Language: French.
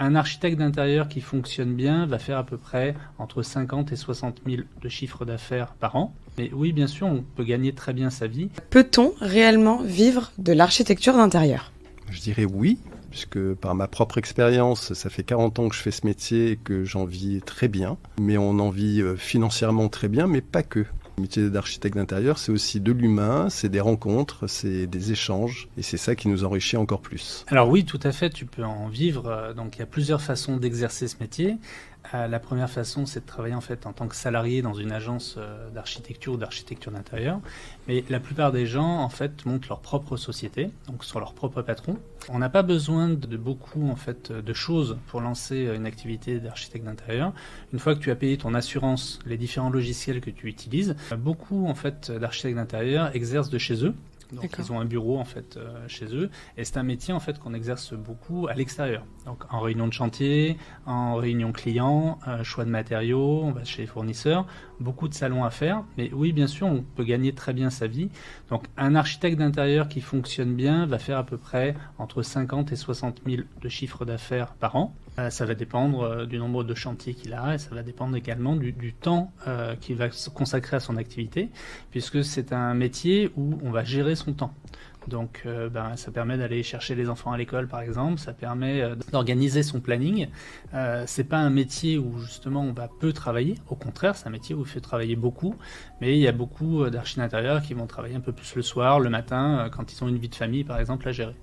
un architecte d'intérieur qui fonctionne bien va faire à peu près entre 50 et 60 000 de chiffre d'affaires par an. Mais oui, bien sûr, on peut gagner très bien sa vie. Peut-on réellement vivre de l'architecture d'intérieur ? Je dirais oui, puisque par ma propre expérience, ça fait 40 ans que je fais ce métier et que j'en vis très bien. Mais on en vit financièrement très bien, mais pas que. Le métier d'architecte d'intérieur, c'est aussi de l'humain, c'est des rencontres, c'est des échanges, et c'est ça qui nous enrichit encore plus. Alors oui, tout à fait, tu peux en vivre. Donc il y a plusieurs façons d'exercer ce métier. La première façon, c'est de travailler en fait en tant que salarié dans une agence d'architecture ou d'architecture d'intérieur. Mais la plupart des gens en fait montent leur propre société, donc sont leur propre patron. On n'a pas besoin de beaucoup en fait de choses pour lancer une activité d'architecte d'intérieur. Une fois que tu as payé ton assurance, les différents logiciels que tu utilises, beaucoup en fait d'architectes d'intérieur exercent de chez eux. Donc D'accord. ils ont un bureau en fait chez eux et c'est un métier en fait qu'on exerce beaucoup à l'extérieur. Donc en réunion de chantier, en réunion client, choix de matériaux, on va chez les fournisseurs, beaucoup de salons à faire. Mais oui, bien sûr, on peut gagner très bien sa vie. Donc un architecte d'intérieur qui fonctionne bien va faire à peu près entre 50 et 60 000 de chiffre d'affaires par an. Ça va dépendre du nombre de chantiers qu'il a et ça va dépendre également du temps qu'il va se consacrer à son activité, puisque c'est un métier où on va gérer son temps. Donc ça permet d'aller chercher les enfants à l'école par exemple, ça permet d'organiser son planning. C'est pas un métier où justement on va peu travailler, au contraire c'est un métier où il fait travailler beaucoup, mais il y a beaucoup d'architectes d'intérieur qui vont travailler un peu plus le soir, le matin, quand ils ont une vie de famille par exemple à gérer.